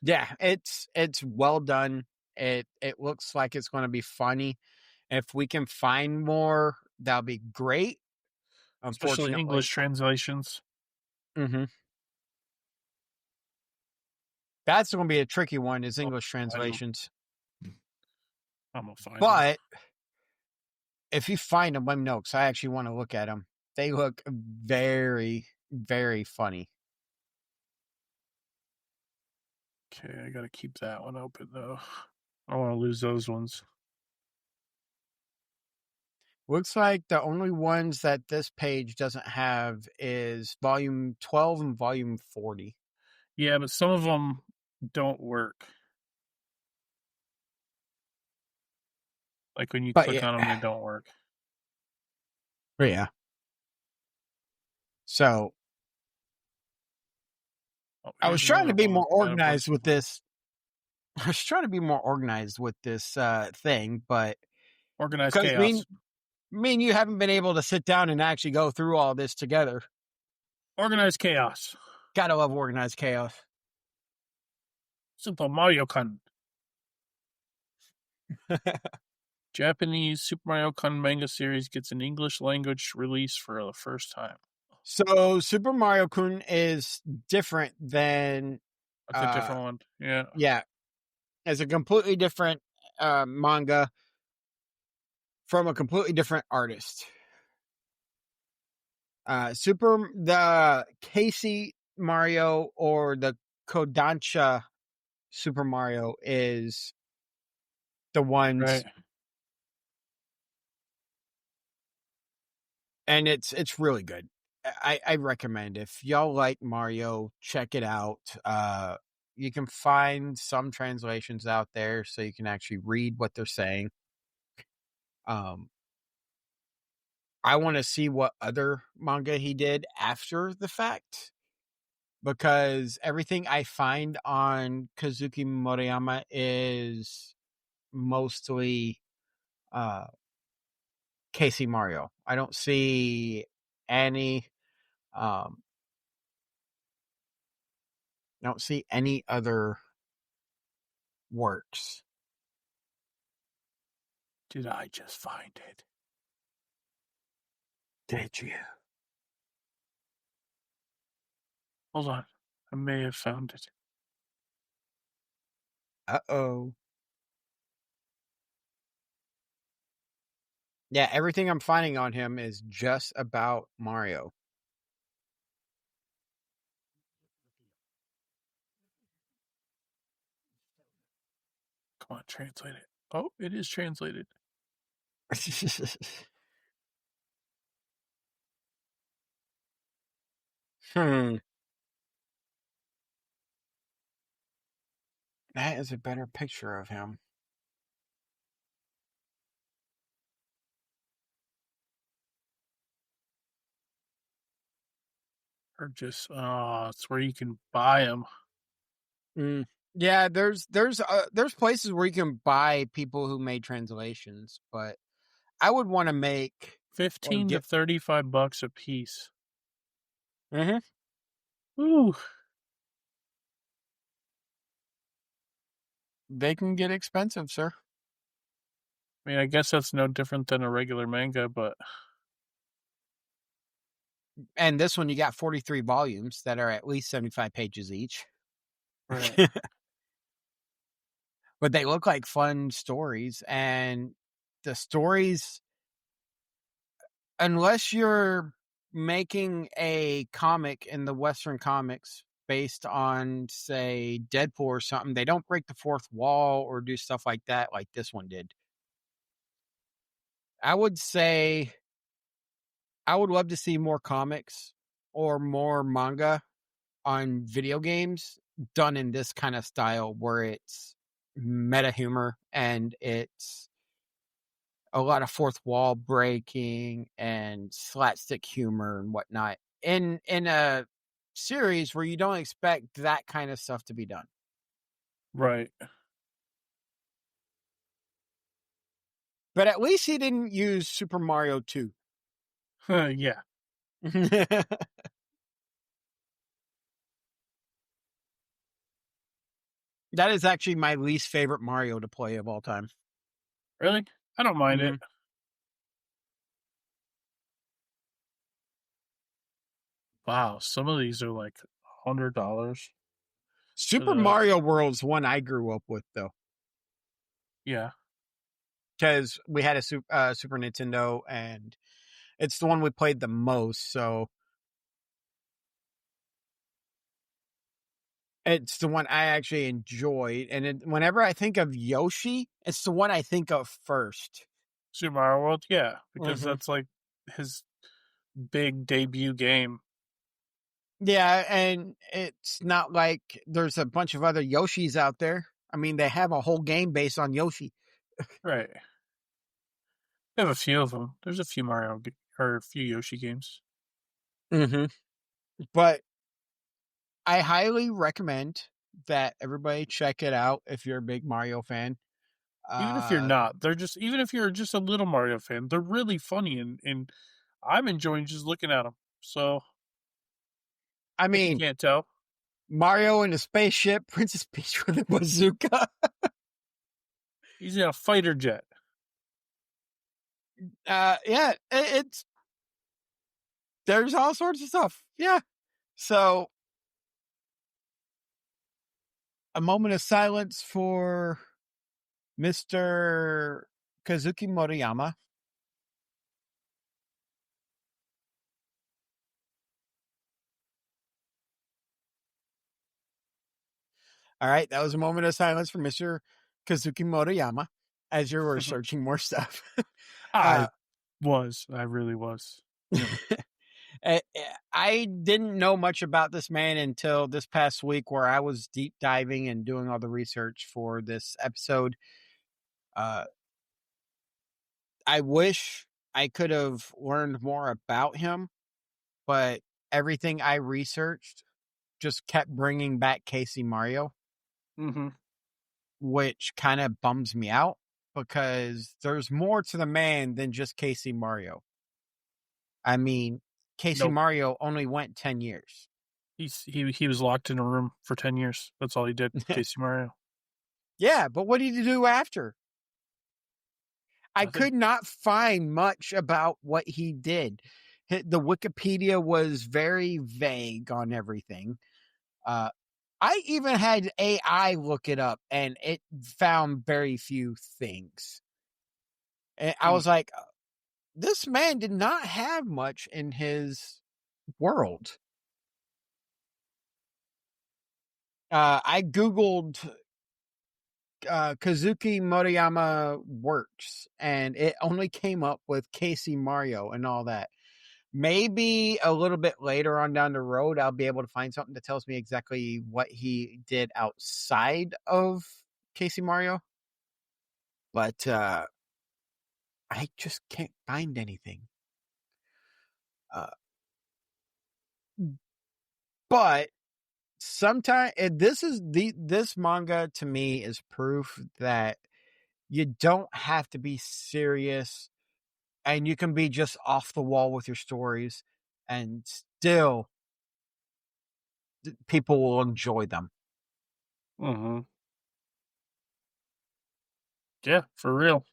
Yeah, it's well done. It looks like it's going to be funny. If we can find more, that'll be great. Especially English Unfortunately, translations. hmm that's going to be a tricky one. Is I'll English find them. translations, I'm going to find them. but if you find them, let me know because I actually want to look at them. They look very, very funny. Okay, I got to keep that one open, though. I don't want to lose those ones. Looks like the only ones that this page doesn't have is volume 12 and volume 40. Yeah, but some of them don't work. Like when you But click yeah, on them, they don't work. but yeah. So Oh, I was here's trying to another be one. more Got a bunch organized of with them. this. I was trying to be more organized with this thing, but Organized because chaos. me and you haven't been able to sit down and actually go through all this together. Organized chaos. Gotta love organized chaos. Super Mario Kart. Japanese Super Mario Kart manga series gets an English language release for the first time. So Super Mario Kun is different than That's a different one. Yeah. yeah, it's a completely different manga from a completely different artist. The Casey Mario or the Kodansha Super Mario is the ones, Right. and it's really good. I recommend if y'all like Mario, check it out. You can find some translations out there so you can actually read what they're saying. Um, I want to see what other manga he did after the fact because everything I find on Kazuki Motoyama is mostly Casey Mario. I don't see any um I don't see any other works. Did I just find it? Did you? Hold on. I may have found it. Uh-oh. Yeah, everything I'm finding on him is just about Mario. Come on, translate it. Oh, it is translated. Hmm. That is a better picture of him. Or just, it's where you can buy them. Mm. Yeah, there's places where you can buy people who made translations, but I would want to make or 15 to get. $35 a piece. Mm-hmm. Ooh. They can get expensive, sir. I mean, I guess that's no different than a regular manga, but And this one, you got 43 volumes that are at least 75 pages each. right. But they look like fun stories, and the stories, unless you're making a comic in the Western comics based on, say, Deadpool or something, they don't break the fourth wall or do stuff like that like this one did. I would say I would love to see more comics or more manga on video games done in this kind of style where it's meta humor and it's a lot of fourth wall breaking and slapstick humor and whatnot in a series where you don't expect that kind of stuff to be done. Right. But at least he didn't use Super Mario 2. Yeah. That is actually my least favorite Mario to play of all time. Really? I don't mind Mm-hmm. it. Wow. Some of these are like $100. Super Mario World's one I grew up with, though, Yeah. because we had a Super Nintendo, and it's the one we played the most. So it's the one I actually enjoyed. And whenever I think of Yoshi, it's the one I think of first. Super Mario World, yeah, because Mm-hmm. that's like his big debut game. Yeah, and it's not like there's a bunch of other Yoshis out there. I mean, they have a whole game based on Yoshi. Right. They have a few of them. There's a few or a few Yoshi games. Mm-hmm. But I highly recommend that everybody check it out if you're a big Mario fan. Even if you're Uh, not, even if you're just a little Mario fan, they're really funny and I'm enjoying just looking at them. So, I if you mean, can't tell, Mario in a spaceship, Princess Peach with a bazooka. he's in a fighter jet. Yeah, it's there's all sorts of stuff. Yeah. So a moment of silence for Mr. Kazuki Motoyama. All right, that was a moment of silence for Mr. Kazuki Motoyama as you were searching more stuff. I uh, I really was. I didn't know much about this man until this past week, where I was deep diving and doing all the research for this episode. Uh, I wish I could have learned more about him, but everything I researched just kept bringing back Casey Mario, Mm-hmm. which kind of bums me out because there's more to the man than just Casey Mario. I mean, Casey Nope. Mario only went 10 years. He was locked in a room for 10 years. That's all he did. Casey Mario. Yeah, but what did he do after? I Nothing. could not find much about what he did. The Wikipedia was very vague on everything. Uh, I even had AI look it up, and it found very few things. And I Hmm. was like, this man did not have much in his world. I Googled Kazuki Motoyama works, and it only came up with Casey Mario and all that. Maybe a little bit later on down the road, I'll be able to find something that tells me exactly what he did outside of Casey Mario. But I just can't find anything. Uh, but sometimes this manga to me is proof that you don't have to be serious, and you can be just off the wall with your stories, and still people will enjoy them. Mm-hmm. Yeah, for real.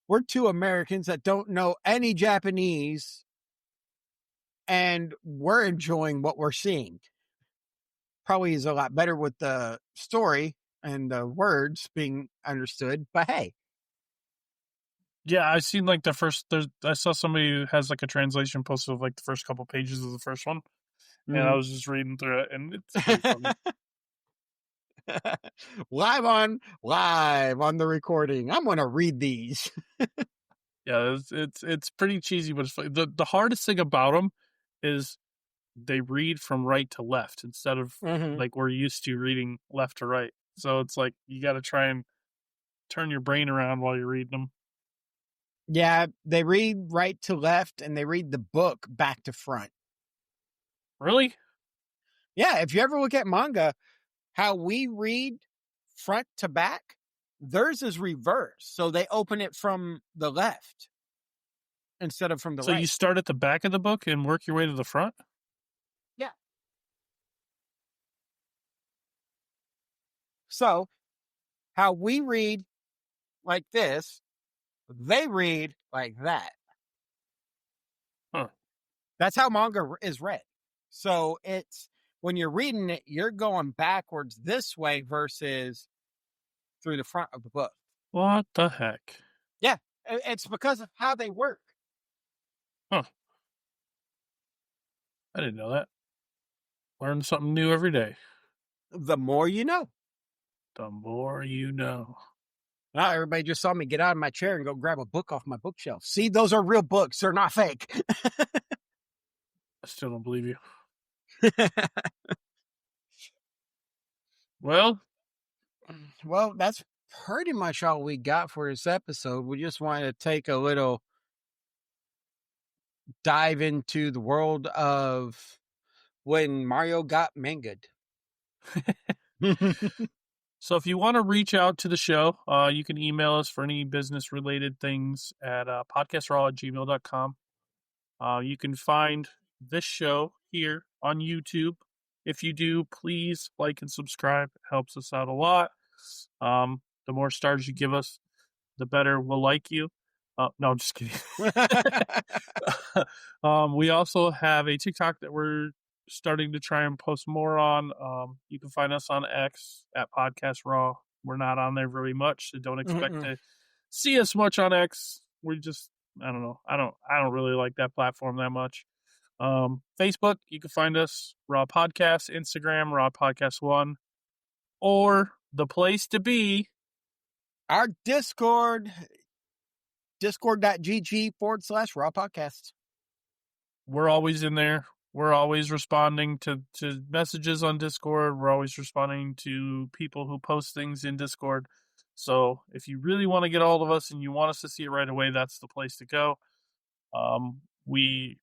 We're two Americans that don't know any Japanese, and we're enjoying what we're seeing. Probably is a lot better with the story and the words being understood, but hey. Yeah, I've seen like the first. I saw somebody who has like a translation posted of like the first couple pages of the first one, and I Mhm. was just reading through it, and it's pretty funny. live on the recording. I'm going to read these. Yeah, it's pretty cheesy, but it's funny. The hardest thing about them is they read from right to left instead of Mhm. like we're used to reading left to right. So it's like you got to try and turn your brain around while you're reading them. Yeah, they read right to left, and they read the book back to front. Really? Yeah, if you ever look at manga, how we read front to back, theirs is reverse. So they open it from the left instead of from the So you right. start at the back of the book and work your way to the front? Yeah. So how we read like this, they read like that. Huh. That's how manga is read. So it's when you're reading it, you're going backwards this way versus through the front of the book. What the heck? Yeah, it's because of how they work. Huh. I didn't know that. Learn something new every day. The more you know. The more you know. Now everybody just saw me get out of my chair and go grab a book off my bookshelf. See, those are real books. They're not fake. I still don't believe you. Well, Well, that's pretty much all we got for this episode. We just wanted to take a little dive into the world of when Mario got manga'd. so if you want to reach out to the show, you can email us for any business related things at podcastraw@gmail.com. You can find this show here on YouTube. If you do, please like and subscribe. It helps us out a lot. The more stars you give us, the better we'll like you. No, I'm just kidding. We also have a TikTok that we're starting to try and post more on. You can find us on X at Podcast Raw. We're not on there very much, so don't expect to see us much on X. We just, I don't know. I don't really like that platform that much. Facebook, you can find us Raw Podcast. Instagram, Raw Podcast One, or the place to be. Our Discord, discord.gg/raw podcasts. We're always in there. We're always responding to messages on Discord. We're always responding to people who post things in Discord. So if you really want to get a hold of us and you want us to see it right away, that's the place to go. We,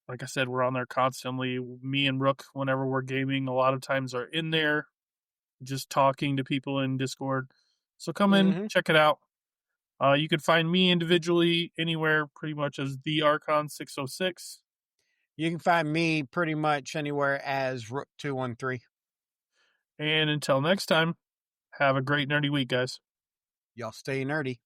like I said, we're on there constantly. Me and Rook, whenever we're gaming, a lot of times are in there just talking to people in Discord. So come in, check it out. You can find me individually anywhere pretty much as the Archon606. You can find me pretty much anywhere as Rook213. And until next time, have a great nerdy week, guys. Y'all stay nerdy.